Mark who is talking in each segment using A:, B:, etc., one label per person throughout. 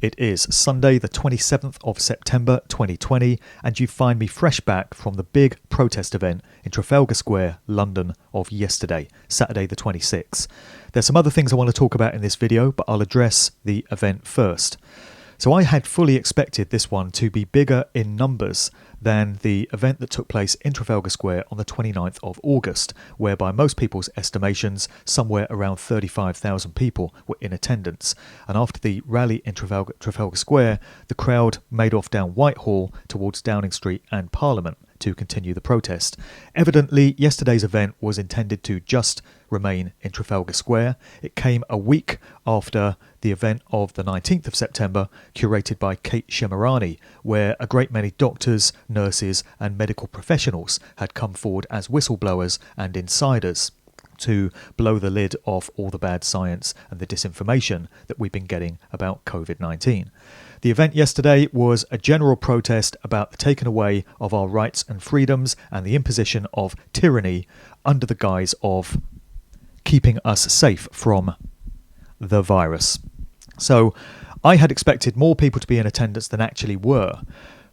A: It is Sunday the 27th of September 2020 and you find me fresh back from the big protest event in Trafalgar Square, London of yesterday, Saturday the 26th. There's some other things I want to talk about in this video, but I'll address the event first. So I had fully expected this one to be bigger in numbers than the event that took place in Trafalgar Square on the 29th of August, where by most people's estimations, somewhere around 35,000 people were in attendance. And after the rally in Trafalgar Square, the crowd made off down Whitehall towards Downing Street and Parliament to continue the protest. Evidently, yesterday's event was intended to just remain in Trafalgar Square. It came a week after the event of the 19th of September, curated by Kate Shemirani, where a great many doctors, nurses and medical professionals had come forward as whistleblowers and insiders to blow the lid off all the bad science and the disinformation that we've been getting about COVID-19. The event yesterday was a general protest about the taking away of our rights and freedoms and the imposition of tyranny under the guise of keeping us safe from the virus. So I had expected more people to be in attendance than actually were.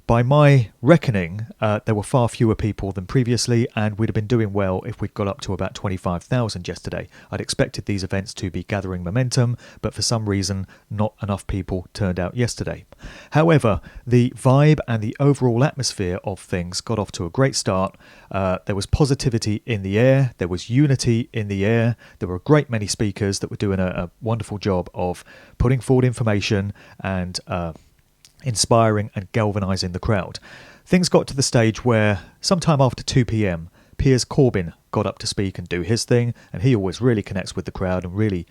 A: By my reckoning, there were far fewer people than previously, and we'd have been doing well if we'd got up to about 25,000 yesterday. I'd expected these events to be gathering momentum, but for some reason, not enough people turned out yesterday. However, the vibe and the overall atmosphere of things got off to a great start. There was positivity in the air, there was unity in the air, there were a great many speakers that were doing a wonderful job of putting forward information and inspiring and galvanising the crowd. Things got to the stage where sometime after 2 p.m, Piers Corbyn got up to speak and do his thing, and he always really connects with the crowd and really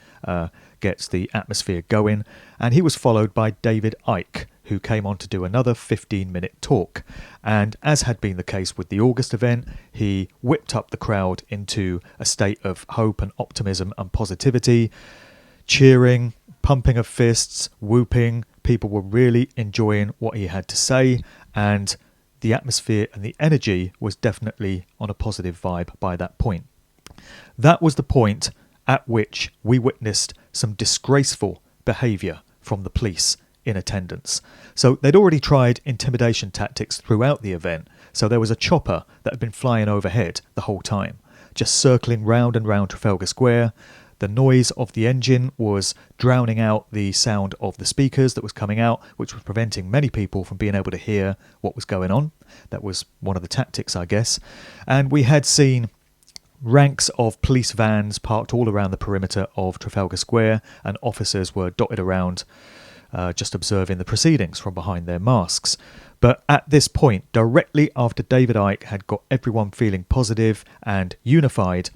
A: gets the atmosphere going. And he was followed by David Icke, who came on to do another 15-minute talk. And as had been the case with the August event, he whipped up the crowd into a state of hope and optimism and positivity, cheering, pumping of fists, whooping. People were really enjoying what he had to say, and the atmosphere and the energy was definitely on a positive vibe by that point. That was the point at which we witnessed some disgraceful behaviour from the police in attendance. So they'd already tried intimidation tactics throughout the event, so there was a chopper that had been flying overhead the whole time, just circling round and round Trafalgar Square. The noise of the engine was drowning out the sound of the speakers that was coming out, which was preventing many people from being able to hear what was going on. That was one of the tactics, I guess. And we had seen ranks of police vans parked all around the perimeter of Trafalgar Square, and officers were dotted around just observing the proceedings from behind their masks. But at this point, directly after David Icke had got everyone feeling positive and unified,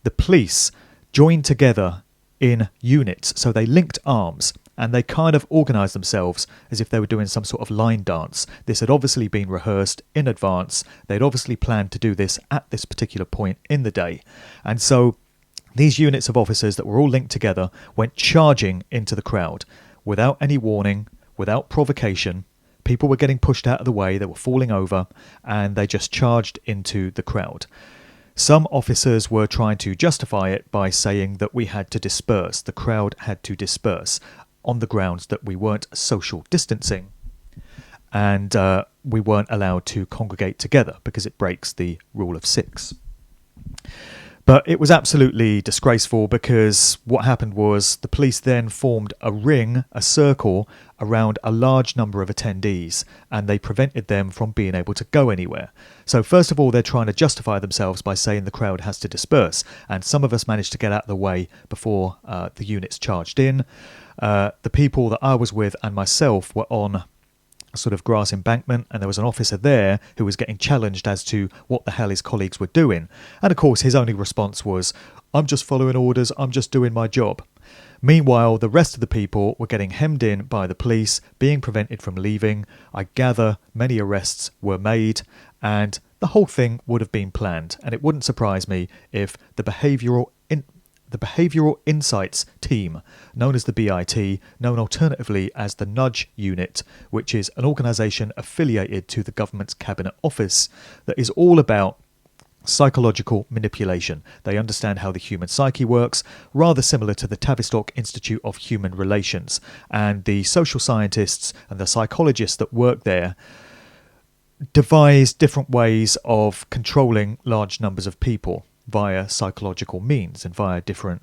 A: the police joined together in units. So they linked arms and they kind of organised themselves as if they were doing some sort of line dance. This had obviously been rehearsed in advance. They'd obviously planned to do this at this particular point in the day. And so these units of officers that were all linked together went charging into the crowd without any warning, without provocation. People were getting pushed out of the way, they were falling over, and they just charged into the crowd. Some officers were trying to justify it by saying that we had to disperse, the crowd had to disperse, on the grounds that we weren't social distancing and we weren't allowed to congregate together because it breaks the rule of 6. But it was absolutely disgraceful because what happened was the police then formed a ring, a circle, around a large number of attendees, and they prevented them from being able to go anywhere. So first of all, they're trying to justify themselves by saying the crowd has to disperse, and some of us managed to get out of the way before the units charged in. The people that I was with and myself were on a sort of grass embankment, and there was an officer there who was getting challenged as to what the hell his colleagues were doing. And of course his only response was, "I'm just following orders, I'm just doing my job." Meanwhile, the rest of the people were getting hemmed in by the police, being prevented from leaving. I gather many arrests were made, and the whole thing would have been planned. And it wouldn't surprise me if the Behavioural Insights Team, known as the BIT, known alternatively as the Nudge Unit, which is an organisation affiliated to the government's Cabinet Office that is all about Psychological manipulation. They understand how the human psyche works, rather similar to the Tavistock Institute of Human Relations. And the social scientists and the psychologists that work there devise different ways of controlling large numbers of people via psychological means and via different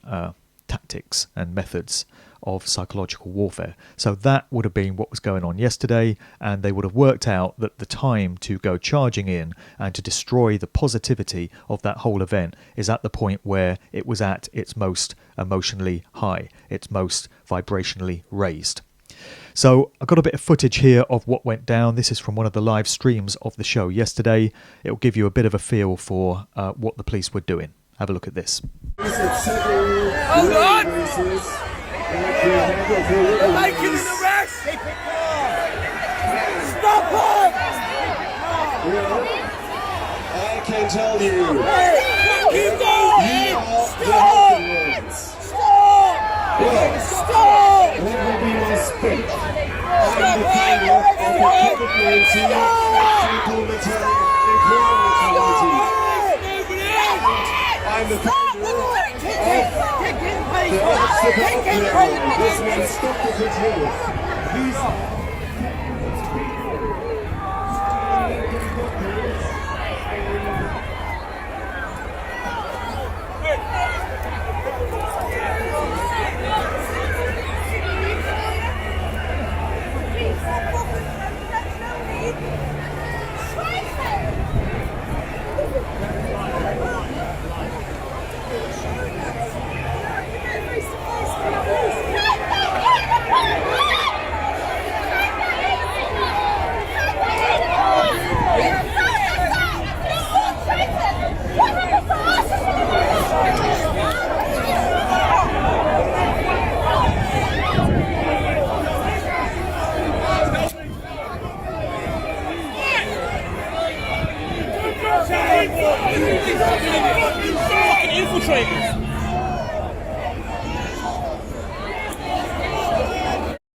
A: tactics and methods of psychological warfare. So that would have been what was going on yesterday, and they would have worked out that the time to go charging in and to destroy the positivity of that whole event is at the point where it was at its most emotionally high, its most vibrationally raised. So I've got a bit of footage here of what went down. This is from one of the live streams of the show yesterday. It'll give you a bit of a feel for what the police were doing. Have a look at this.
B: Hold on! They're making an arrest! Keep it calm! Stop it!
C: I can tell you.
B: Keep going! Stop! Stop!
C: What will be my speech? I'm the founder of the COVID-19 Implemental Employment Committee. I'm the founder of this man stop the control. Please.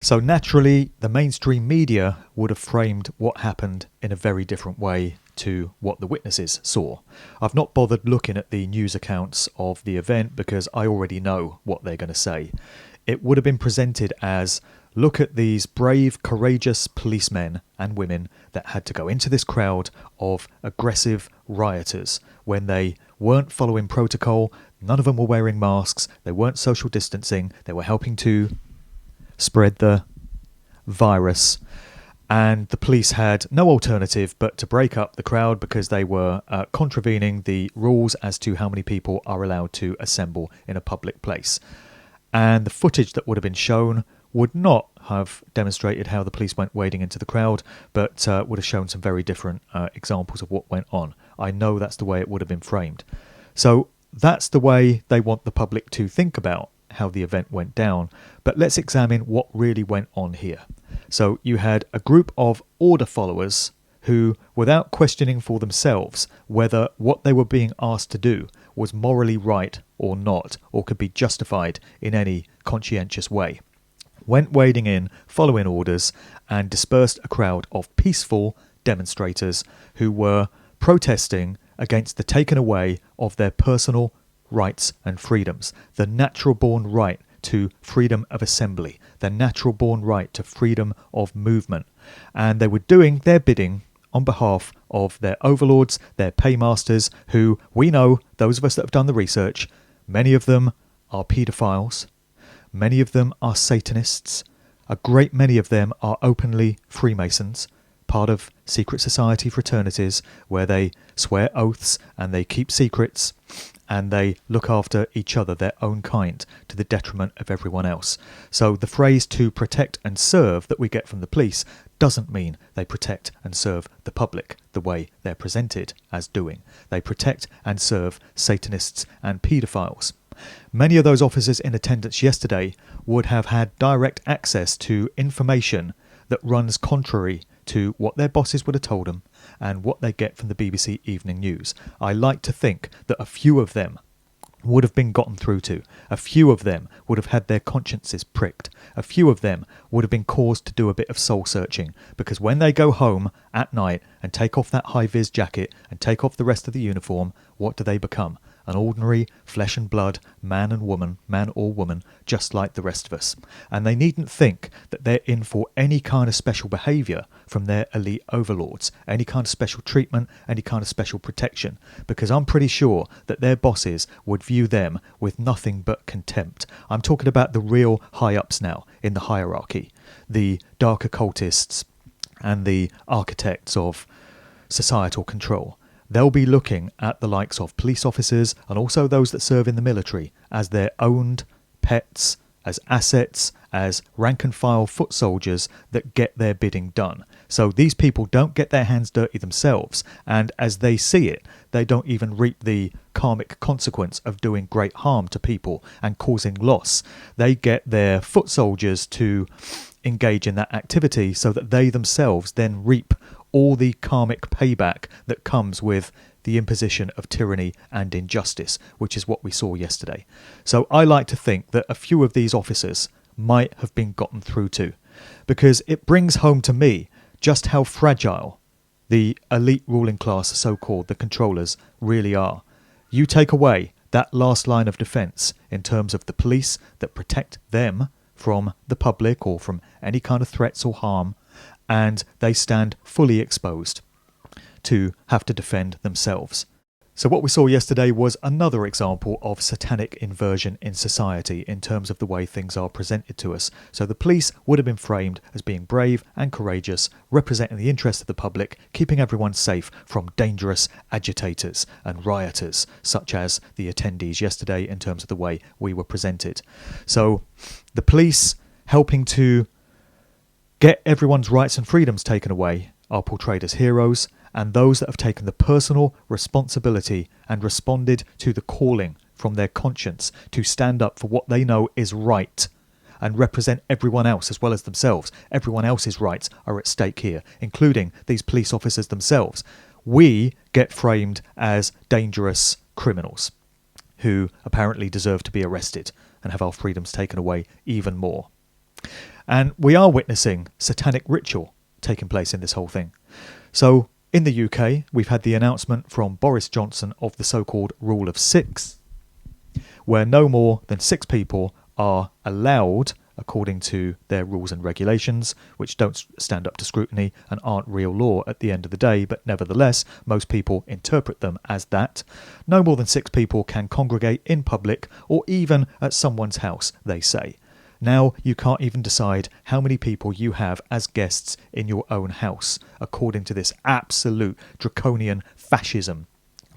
A: So naturally, the mainstream media would have framed what happened in a very different way to what the witnesses saw. I've not bothered looking at the news accounts of the event because I already know what they're going to say. It would have been presented as, look at these brave, courageous policemen and women that had to go into this crowd of aggressive rioters when they weren't following protocol, none of them were wearing masks, they weren't social distancing, they were helping to spread the virus, and the police had no alternative but to break up the crowd because they were contravening the rules as to how many people are allowed to assemble in a public place. And the footage that would have been shown would not have demonstrated how the police went wading into the crowd, but would have shown some very different examples of what went on. I know that's the way it would have been framed. So that's the way they want the public to think about how the event went down. But let's examine what really went on here. So you had a group of order followers who, without questioning for themselves whether what they were being asked to do was morally right or not, or could be justified in any conscientious way, went wading in, following orders, and dispersed a crowd of peaceful demonstrators who were protesting against the taking away of their personal rights and freedoms, the natural born right to freedom of assembly, the natural born right to freedom of movement. And they were doing their bidding on behalf of their overlords, their paymasters, who we know, those of us that have done the research, many of them are paedophiles, many of them are Satanists, a great many of them are openly Freemasons, part of secret society fraternities where they swear oaths and they keep secrets and they look after each other, their own kind, to the detriment of everyone else. So the phrase to protect and serve that we get from the police doesn't mean they protect and serve the public the way they're presented as doing. They protect and serve Satanists and paedophiles. Many of those officers in attendance yesterday would have had direct access to information that runs contrary to what their bosses would have told them and what they get from the BBC Evening News. I like to think that a few of them would have been gotten through to. A few of them would have had their consciences pricked. A few of them would have been caused to do a bit of soul searching, because when they go home at night and take off that high-vis jacket and take off the rest of the uniform, what do they become? An ordinary flesh and blood man or woman, just like the rest of us. And they needn't think that they're in for any kind of special behaviour from their elite overlords, any kind of special treatment, any kind of special protection, because I'm pretty sure that their bosses would view them with nothing but contempt. I'm talking about the real high-ups now in the hierarchy, the dark occultists and the architects of societal control. They'll be looking at the likes of police officers and also those that serve in the military as their owned pets, as assets, as rank and file foot soldiers that get their bidding done. So these people don't get their hands dirty themselves, and as they see it, they don't even reap the karmic consequence of doing great harm to people and causing loss. They get their foot soldiers to engage in that activity so that they themselves then reap all the karmic payback that comes with the imposition of tyranny and injustice, which is what we saw yesterday. So I like to think that a few of these officers might have been gotten through to, because it brings home to me just how fragile the elite ruling class, so-called the controllers, really are. You take away that last line of defence in terms of the police that protect them from the public or from any kind of threats or harm, and they stand fully exposed to have to defend themselves. So what we saw yesterday was another example of satanic inversion in society in terms of the way things are presented to us. So the police would have been framed as being brave and courageous, representing the interests of the public, keeping everyone safe from dangerous agitators and rioters, such as the attendees yesterday in terms of the way we were presented. So the police helping to get everyone's rights and freedoms taken away are portrayed as heroes, and those that have taken the personal responsibility and responded to the calling from their conscience to stand up for what they know is right and represent everyone else as well as themselves. Everyone else's rights are at stake here, including these police officers themselves. We get framed as dangerous criminals who apparently deserve to be arrested and have our freedoms taken away even more. And we are witnessing satanic ritual taking place in this whole thing. So in the UK, we've had the announcement from Boris Johnson of the so-called Rule of Six, where no more than 6 people are allowed, according to their rules and regulations, which don't stand up to scrutiny and aren't real law at the end of the day, but nevertheless, most people interpret them as that. No more than 6 people can congregate in public or even at someone's house, they say. Now you can't even decide how many people you have as guests in your own house, according to this absolute draconian fascism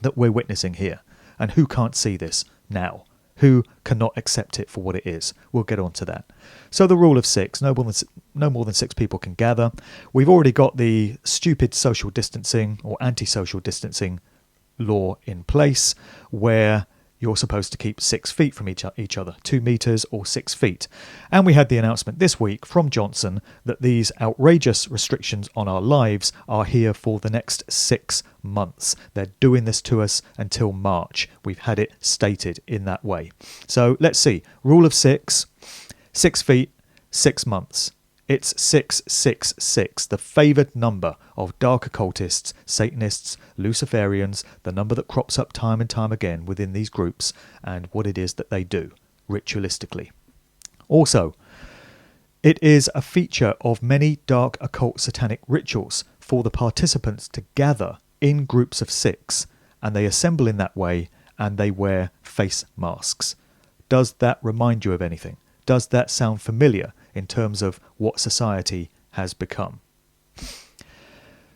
A: that we're witnessing here. And who can't see this now? Who cannot accept it for what it is? We'll get on to that. So the rule of 6, no more than 6 people can gather. We've already got the stupid social distancing or anti-social distancing law in place, where you're supposed to keep 6 feet from each other, 2 metres or 6 feet. And we had the announcement this week from Johnson that these outrageous restrictions on our lives are here for the next 6 months. They're doing this to us until March. We've had it stated in that way. So let's see. Rule of 6, 6 feet, 6 months. It's 666, the favoured number of dark occultists, Satanists, Luciferians, the number that crops up time and time again within these groups, and what it is that they do, ritualistically. Also, it is a feature of many dark occult satanic rituals for the participants to gather in groups of 6, and they assemble in that way, and they wear face masks. Does that remind you of anything? Does that sound familiar in terms of what society has become?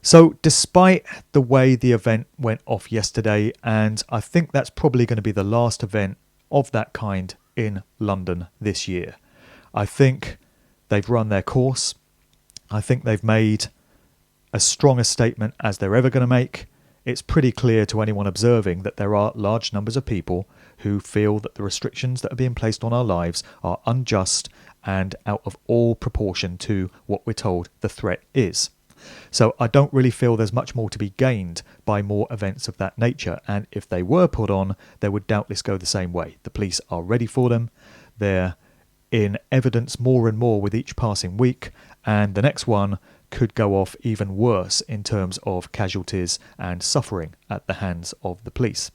A: So despite the way the event went off yesterday, and I think that's probably going to be the last event of that kind in London this year, I think they've run their course. I think they've made as strong a statement as they're ever going to make. It's pretty clear to anyone observing that there are large numbers of people who feel that the restrictions that are being placed on our lives are unjust and out of all proportion to what we're told the threat is. So I don't really feel there's much more to be gained by more events of that nature, and if they were put on, they would doubtless go the same way. The police are ready for them, they're in evidence more and more with each passing week, and the next one could go off even worse in terms of casualties and suffering at the hands of the police.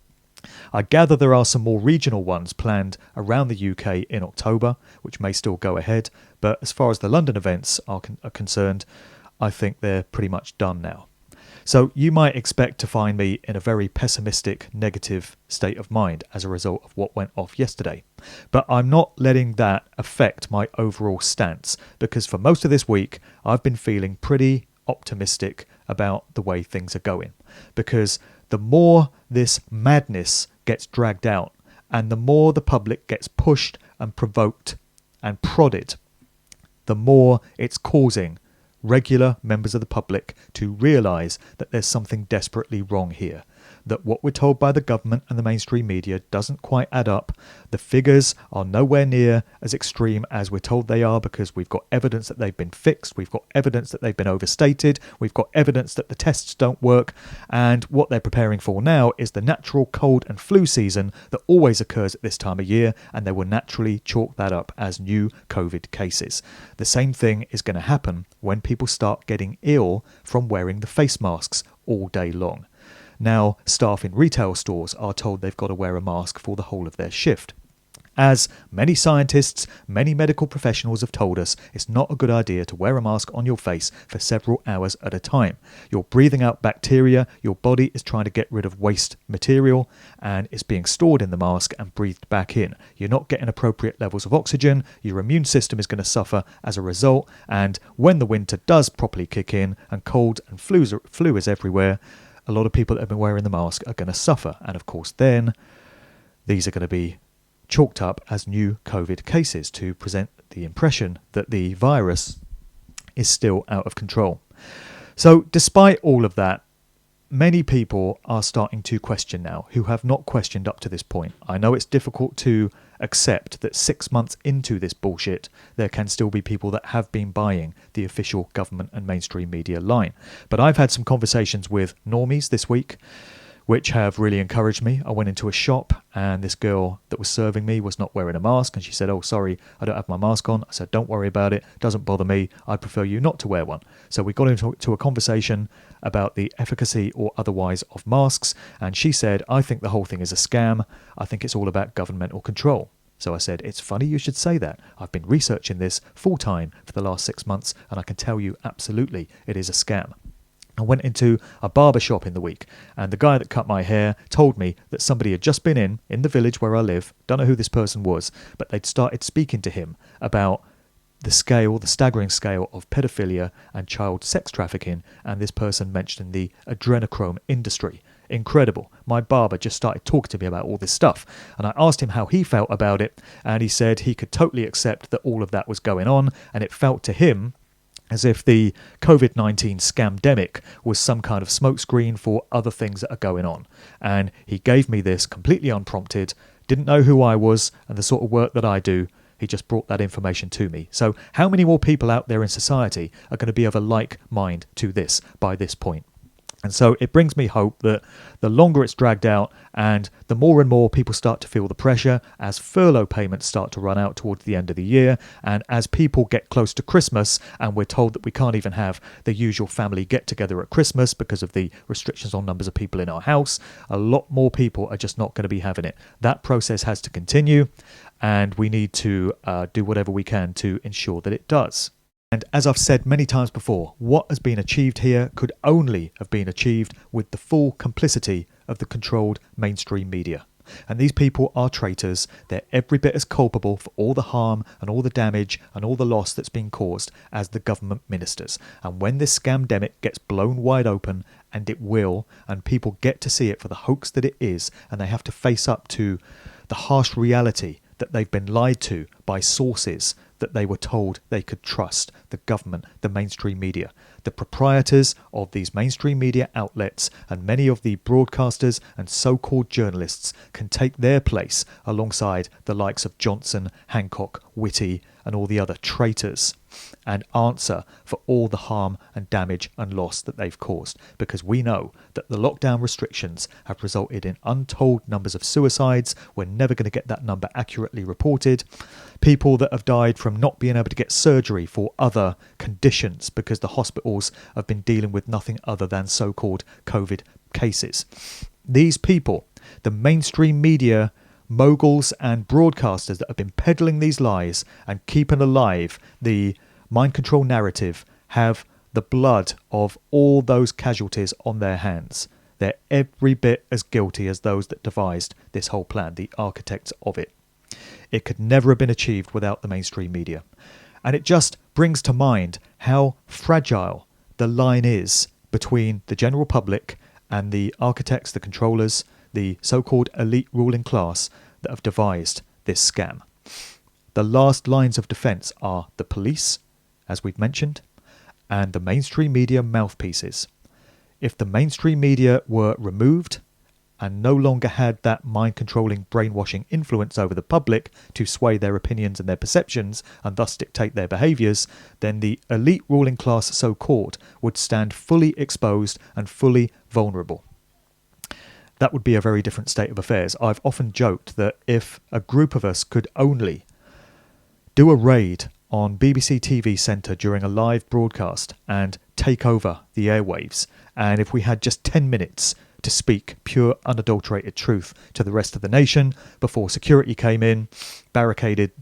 A: I gather there are some more regional ones planned around the UK in October, which may still go ahead, but as far as the London events are concerned, I think they're pretty much done now. So you might expect to find me in a very pessimistic, negative state of mind as a result of what went off yesterday. But I'm not letting that affect my overall stance, because for most of this week, I've been feeling pretty optimistic about the way things are going. Because the more this madness gets dragged out, and the more the public gets pushed and provoked and prodded, the more it's causing regular members of the public to realise that there's something desperately wrong here, that what we're told by the government and the mainstream media doesn't quite add up. The figures are nowhere near as extreme as we're told they are, because we've got evidence that they've been fixed, we've got evidence that they've been overstated, we've got evidence that the tests don't work, and what they're preparing for now is the natural cold and flu season that always occurs at this time of year, and they will naturally chalk that up as new COVID cases. The same thing is going to happen when people start getting ill from wearing the face masks all day long. Now, staff in retail stores are told they've got to wear a mask for the whole of their shift. As many scientists, many medical professionals have told us, it's not a good idea to wear a mask on your face for several hours at a time. You're breathing out bacteria, your body is trying to get rid of waste material, and it's being stored in the mask and breathed back in. You're not getting appropriate levels of oxygen, your immune system is going to suffer as a result, and when the winter does properly kick in and cold and flu is everywhere, a lot of people that have been wearing the mask are going to suffer. And of course then, these are going to be chalked up as new COVID cases to present the impression that the virus is still out of control. So despite all of that, many people are starting to question now who have not questioned up to this point. I know it's difficult to accept that 6 months into this bullshit, there can still be people that have been buying the official government and mainstream media line. But I've had some conversations with normies this week, which have really encouraged me. I went into a shop and this girl that was serving me was not wearing a mask, and she said, "Oh, sorry, I don't have my mask on." I said, "Don't worry about it. Doesn't bother me. I'd prefer you not to wear one." So we got into a conversation about the efficacy or otherwise of masks, and she said, "I think the whole thing is a scam. I think it's all about governmental control." So I said, "It's funny you should say that. I've been researching this full time for the last 6 months, and I can tell you absolutely it is a scam." I went into a barber shop in the week, and the guy that cut my hair told me that somebody had just been in the village where I live, don't know who this person was, but they'd started speaking to him about the staggering scale of pedophilia and child sex trafficking, and this person mentioned the adrenochrome industry. Incredible. My barber just started talking to me about all this stuff, and I asked him how he felt about it, and he said he could totally accept that all of that was going on, and it felt to him as if the COVID-19 scamdemic was some kind of smokescreen for other things that are going on. And he gave me this completely unprompted, didn't know who I was and the sort of work that I do. He just brought that information to me. So how many more people out there in society are going to be of a like mind to this by this point? And so it brings me hope that the longer it's dragged out and the more and more people start to feel the pressure as furlough payments start to run out towards the end of the year, and as people get close to Christmas and we're told that we can't even have the usual family get together at Christmas because of the restrictions on numbers of people in our house, a lot more people are just not going to be having it. That process has to continue, and we need to do whatever we can to ensure that it does. And as I've said many times before, what has been achieved here could only have been achieved with the full complicity of the controlled mainstream media. And these people are traitors. They're every bit as culpable for all the harm and all the damage and all the loss that's been caused as the government ministers. And when this scamdemic gets blown wide open, and it will, and people get to see it for the hoax that it is, and they have to face up to the harsh reality that they've been lied to by sources that they were told they could trust, the government, the mainstream media. The proprietors of these mainstream media outlets and many of the broadcasters and so-called journalists can take their place alongside the likes of Johnson, Hancock, Whitty and all the other traitors and answer for all the harm and damage and loss that they've caused, because we know that the lockdown restrictions have resulted in untold numbers of suicides. We're never going to get that number accurately reported. People that have died from not being able to get surgery for other conditions because the hospitals have been dealing with nothing other than so-called COVID cases. These people, the mainstream media moguls and broadcasters that have been peddling these lies and keeping alive the mind control narrative, have the blood of all those casualties on their hands. They're every bit as guilty as those that devised this whole plan, the architects of it. It could never have been achieved without the mainstream media. And it just brings to mind how fragile the line is between the general public and the architects, the controllers, the so-called elite ruling class that have devised this scam. The last lines of defence are the police, as we've mentioned, and the mainstream media mouthpieces. If the mainstream media were removed and no longer had that mind-controlling, brainwashing influence over the public to sway their opinions and their perceptions and thus dictate their behaviours, then the elite ruling class, so-called, would stand fully exposed and fully vulnerable. That would be a very different state of affairs. I've often joked that if a group of us could only do a raid on BBC TV Centre during a live broadcast and take over the airwaves, and if we had just 10 minutes to speak pure unadulterated truth to the rest of the nation before security came in, barricaded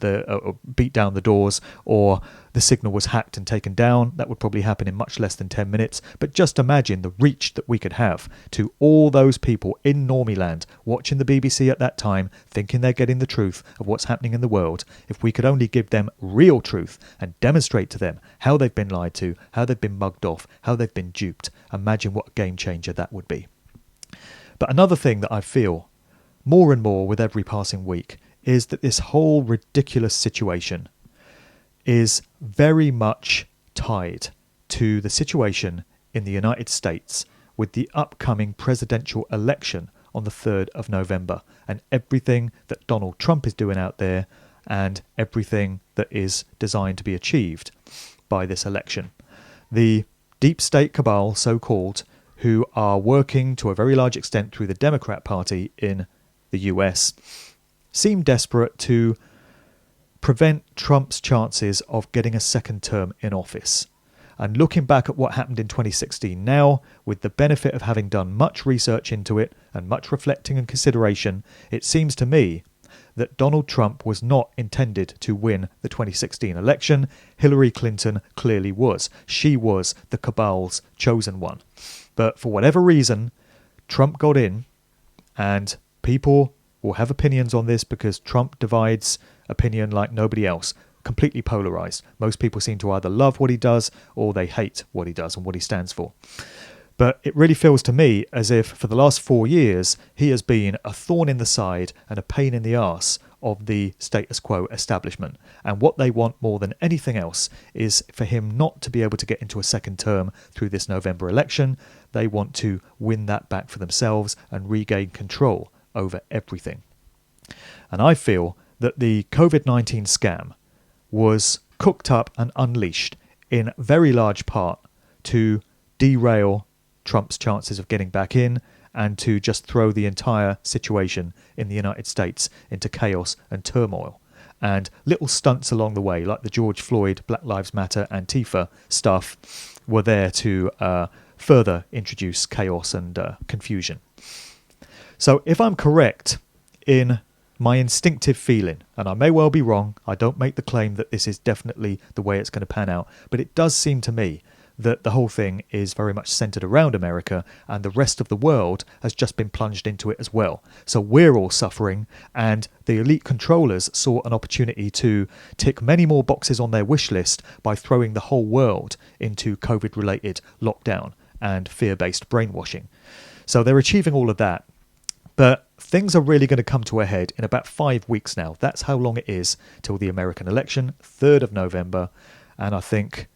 A: beat down the doors, or the signal was hacked and taken down, that would probably happen in much less than 10 minutes. But just imagine the reach that we could have to all those people in Normieland watching the BBC at that time, thinking they're getting the truth of what's happening in the world. If we could only give them real truth and demonstrate to them how they've been lied to, how they've been mugged off, how they've been duped, imagine what a game changer that would be. But another thing that I feel more and more with every passing week is that this whole ridiculous situation is very much tied to the situation in the United States with the upcoming presidential election on the 3rd of November and everything that Donald Trump is doing out there and everything that is designed to be achieved by this election. The deep state cabal, so-called, who are working to a very large extent through the Democrat Party in the US, seem desperate to prevent Trump's chances of getting a second term in office. And looking back at what happened in 2016 now, with the benefit of having done much research into it and much reflecting and consideration, it seems to me that Donald Trump was not intended to win the 2016 election. Hillary Clinton clearly was. She was the cabal's chosen one. But for whatever reason, Trump got in, and people will have opinions on this because Trump divides opinion like nobody else, completely polarized. Most people seem to either love what he does or they hate what he does and what he stands for. But it really feels to me as if for the last 4 years, he has been a thorn in the side and a pain in the arse of the status quo establishment. And what they want more than anything else is for him not to be able to get into a second term through this November election. They want to win that back for themselves and regain control over everything. And I feel that the COVID-19 scam was cooked up and unleashed in very large part to derail Trump's chances of getting back in and to just throw the entire situation in the United States into chaos and turmoil. And little stunts along the way, like the George Floyd, Black Lives Matter, Antifa stuff, were there to further introduce chaos and confusion. So if I'm correct in my instinctive feeling, and I may well be wrong, I don't make the claim that this is definitely the way it's going to pan out, but it does seem to me that the whole thing is very much centred around America, and the rest of the world has just been plunged into it as well. So we're all suffering, and the elite controllers saw an opportunity to tick many more boxes on their wish list by throwing the whole world into COVID-related lockdown and fear-based brainwashing. So they're achieving all of that. But things are really going to come to a head in about 5 weeks now. That's how long it is till the American election, 3rd of November. And I think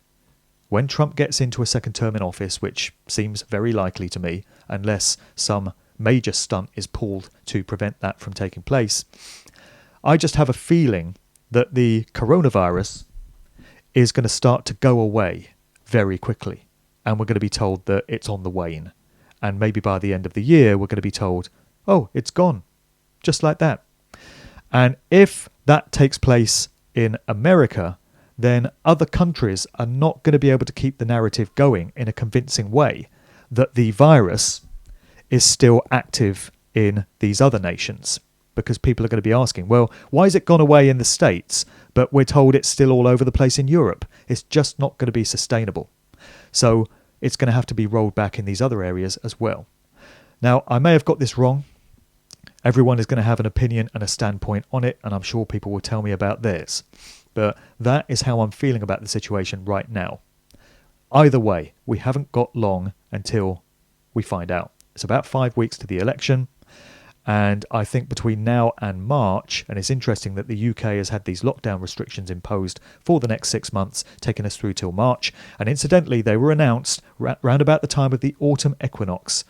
A: when Trump gets into a second term in office, which seems very likely to me, unless some major stunt is pulled to prevent that from taking place, I just have a feeling that the coronavirus is going to start to go away very quickly. And we're going to be told that it's on the wane. And maybe by the end of the year, we're going to be told, oh, it's gone. Just like that. And if that takes place in America, then other countries are not going to be able to keep the narrative going in a convincing way that the virus is still active in these other nations. Because people are going to be asking, well, why has it gone away in the States, but we're told it's still all over the place in Europe? It's just not going to be sustainable. So it's going to have to be rolled back in these other areas as well. Now, I may have got this wrong. Everyone is going to have an opinion and a standpoint on it, and I'm sure people will tell me about theirs. But that is how I'm feeling about the situation right now. Either way, we haven't got long until we find out. It's about 5 weeks to the election. And I think between now and March, and it's interesting that the UK has had these lockdown restrictions imposed for the next 6 months, taking us through till March. And incidentally, they were announced round about the time of the autumn equinox.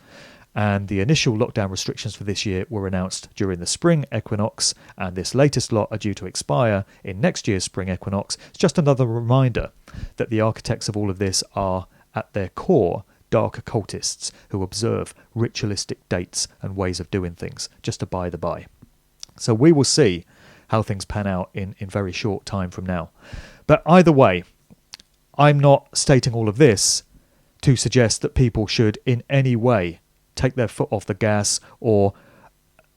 A: And the initial lockdown restrictions for this year were announced during the spring equinox. And this latest lot are due to expire in next year's spring equinox. It's just another reminder that the architects of all of this are, at their core, dark occultists who observe ritualistic dates and ways of doing things, just a by the by. So we will see how things pan out in very short time from now. But either way, I'm not stating all of this to suggest that people should in any way take their foot off the gas or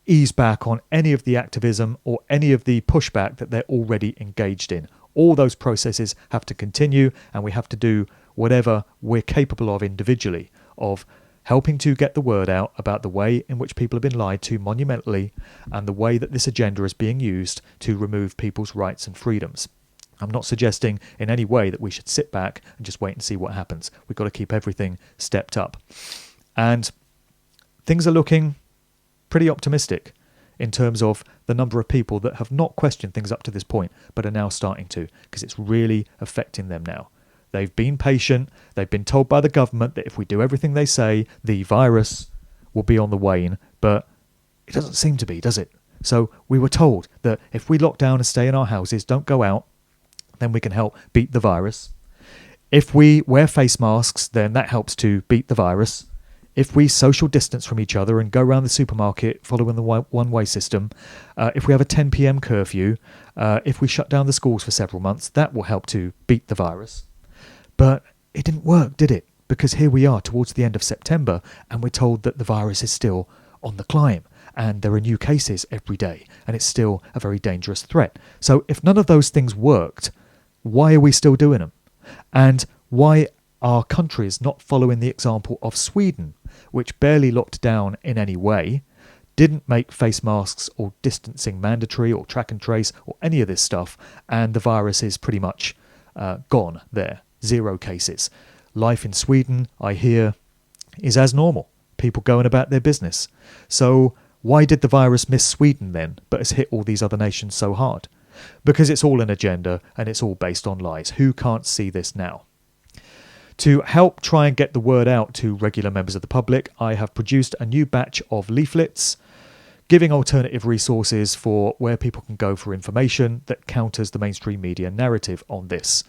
A: ease back on any of the activism or any of the pushback that they're already engaged in. All those processes have to continue, and we have to do whatever we're capable of individually, of helping to get the word out about the way in which people have been lied to monumentally and the way that this agenda is being used to remove people's rights and freedoms. I'm not suggesting in any way that we should sit back and just wait and see what happens. We've got to keep everything stepped up. And things are looking pretty optimistic in terms of the number of people that have not questioned things up to this point, but are now starting to, because it's really affecting them now. They've been patient. They've been told by the government that if we do everything they say, the virus will be on the wane, but it doesn't seem to be, does it? So we were told that if we lock down and stay in our houses, don't go out, then we can help beat the virus. If we wear face masks, then that helps to beat the virus. If we social distance from each other and go around the supermarket following the one-way system, if we have a 10 p.m. curfew, if we shut down the schools for several months, that will help to beat the virus. But it didn't work, did it? Because here we are towards the end of September, and we're told that the virus is still on the climb, and there are new cases every day, and it's still a very dangerous threat. So if none of those things worked, why are we still doing them? And why are countries not following the example of Sweden, which barely locked down in any way, didn't make face masks or distancing mandatory or track and trace or any of this stuff, and the virus is pretty much gone there. 0 cases. Life in Sweden, I hear, is as normal. People going about their business. So why did the virus miss Sweden then, but has hit all these other nations so hard? Because it's all an agenda and it's all based on lies. Who can't see this now? To help try and get the word out to regular members of the public, I have produced a new batch of leaflets giving alternative resources for where people can go for information that counters the mainstream media narrative on this.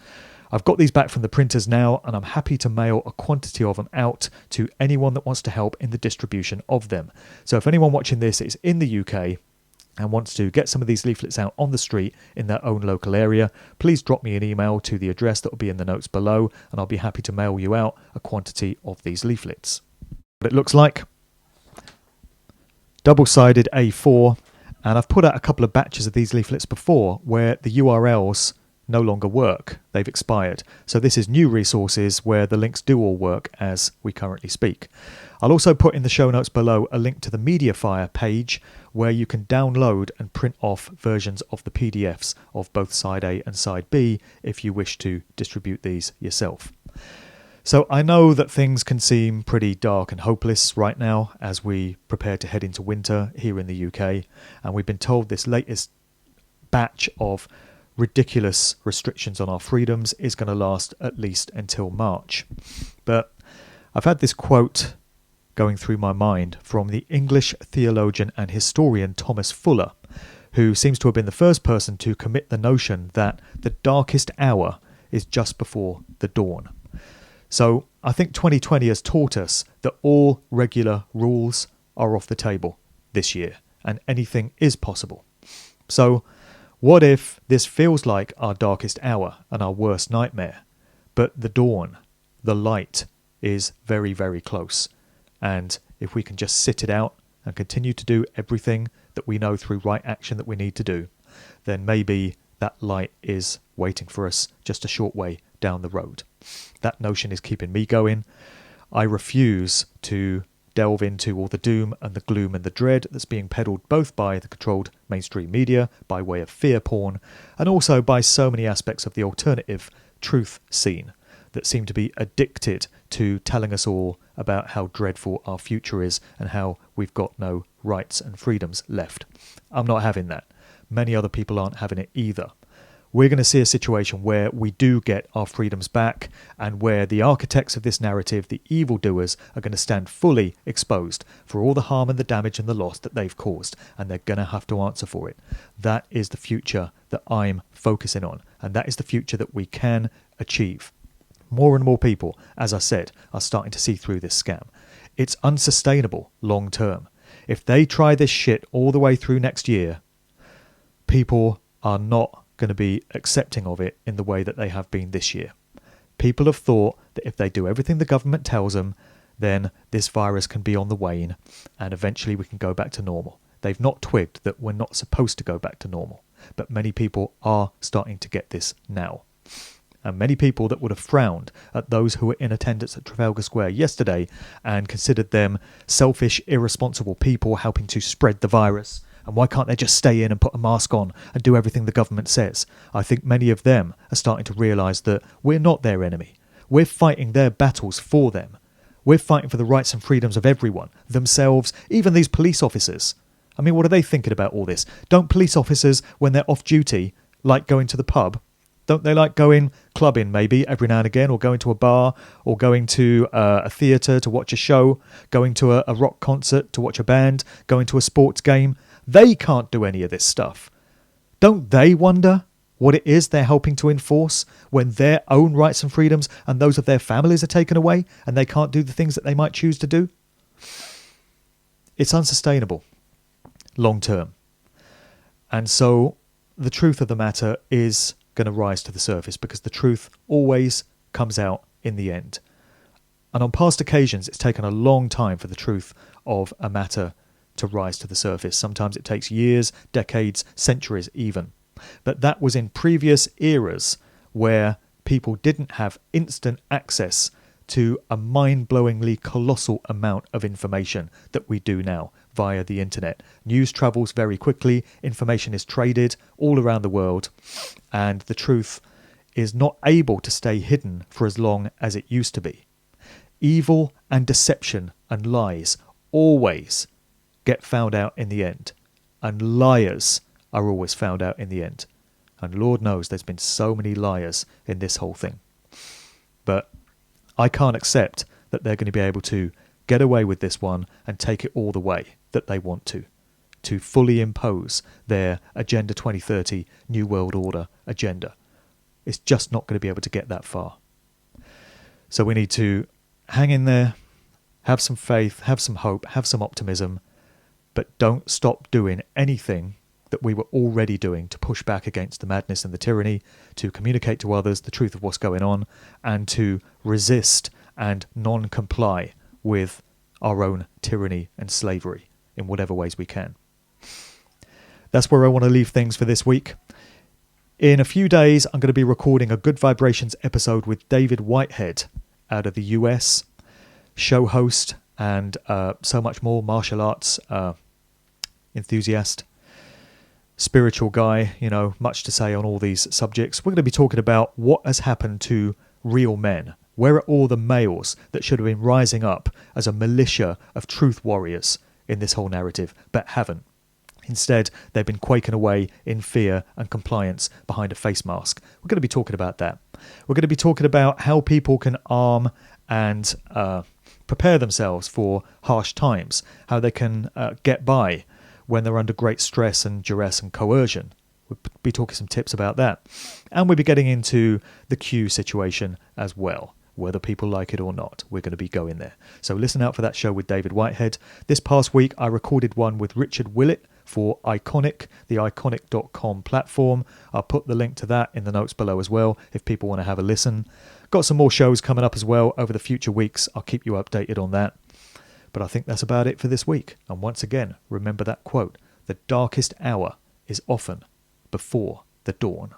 A: I've got these back from the printers now, and I'm happy to mail a quantity of them out to anyone that wants to help in the distribution of them. So if anyone watching this is in the UK and wants to get some of these leaflets out on the street in their own local area, please drop me an email to the address that will be in the notes below, and I'll be happy to mail you out a quantity of these leaflets. What it looks like: double-sided A4, and I've put out a couple of batches of these leaflets before where the URLs no longer work. They've expired. So this is new resources where the links do all work as we currently speak. I'll also put in the show notes below a link to the Mediafire page where you can download and print off versions of the PDFs of both side A and side B if you wish to distribute these yourself. So I know that things can seem pretty dark and hopeless right now as we prepare to head into winter here in the UK, and we've been told this latest batch of ridiculous restrictions on our freedoms is going to last at least until March. But I've had this quote going through my mind from the English theologian and historian Thomas Fuller, who seems to have been the first person to commit the notion that the darkest hour is just before the dawn. So I think 2020 has taught us that all regular rules are off the table this year, and anything is possible. So what if this feels like our darkest hour and our worst nightmare, but the dawn, the light, is very, very close? And if we can just sit it out and continue to do everything that we know through right action that we need to do, then maybe that light is waiting for us just a short way down the road. That notion is keeping me going. I refuse to delve into all the doom and the gloom and the dread that's being peddled both by the controlled mainstream media, by way of fear porn, and also by so many aspects of the alternative truth scene that seem to be addicted to telling us all about how dreadful our future is and how we've got no rights and freedoms left. I'm not having that. Many other people aren't having it either. We're going to see a situation where we do get our freedoms back, and where the architects of this narrative, the evildoers, are going to stand fully exposed for all the harm and the damage and the loss that they've caused, and they're going to have to answer for it. That is the future that I'm focusing on, and that is the future that we can achieve. More and more people, as I said, are starting to see through this scam. It's unsustainable long term. If they try this shit all the way through next year, people are not going to be accepting of it in the way that they have been this year. People have thought that if they do everything the government tells them, then this virus can be on the wane and eventually we can go back to normal. They've not twigged that we're not supposed to go back to normal, but many people are starting to get this now. And many people that would have frowned at those who were in attendance at Trafalgar Square yesterday and considered them selfish, irresponsible people helping to spread the virus, and why can't they just stay in and put a mask on and do everything the government says? I think many of them are starting to realise that we're not their enemy. We're fighting their battles for them. We're fighting for the rights and freedoms of everyone, themselves, even these police officers. I mean, what are they thinking about all this? Don't police officers, when they're off duty, like going to the pub? Don't they like going clubbing maybe every now and again, or going to a bar, or going to a theatre to watch a show, going to a rock concert to watch a band, going to a sports game? They can't do any of this stuff. Don't they wonder what it is they're helping to enforce when their own rights and freedoms and those of their families are taken away and they can't do the things that they might choose to do? It's unsustainable long term. And so the truth of the matter is going to rise to the surface, because the truth always comes out in the end. And on past occasions, it's taken a long time for the truth of a matter to rise to the surface. Sometimes it takes years, decades, centuries even. But that was in previous eras where people didn't have instant access to a mind-blowingly colossal amount of information that we do now via the internet. News travels very quickly, information is traded all around the world, and the truth is not able to stay hidden for as long as it used to be. Evil and deception and lies always get found out in the end, and liars are always found out in the end. And Lord knows there's been so many liars in this whole thing. But I can't accept that they're going to be able to get away with this one and take it all the way that they want to fully impose their Agenda 2030 New World Order agenda. It's just not going to be able to get that far. So we need to hang in there, have some faith, have some hope, have some optimism, but don't stop doing anything that we were already doing to push back against the madness and the tyranny, to communicate to others the truth of what's going on, and to resist and non-comply with our own tyranny and slavery in whatever ways we can. That's where I want to leave things for this week. In a few days, I'm going to be recording a Good Vibrations episode with David Whitehead out of the US, show host and so much more, martial arts enthusiast, spiritual guy, much to say on all these subjects. We're going to be talking about what has happened to real men. Where are all the males that should have been rising up as a militia of truth warriors in this whole narrative, but haven't? Instead, they've been quaking away in fear and compliance behind a face mask. We're going to be talking about that. We're going to be talking about how people can arm and prepare themselves for harsh times, how they can get by when they're under great stress and duress and coercion. We'll be talking some tips about that. And we'll be getting into the queue situation as well. Whether people like it or not, we're going to be going there. So listen out for that show with David Whitehead. This past week, I recorded one with Richard Willett for Iconic, the iconic.com platform. I'll put the link to that in the notes below as well if people want to have a listen. Got some more shows coming up as well over the future weeks. I'll keep you updated on that. But I think that's about it for this week. And once again, remember that quote, the darkest hour is often before the dawn.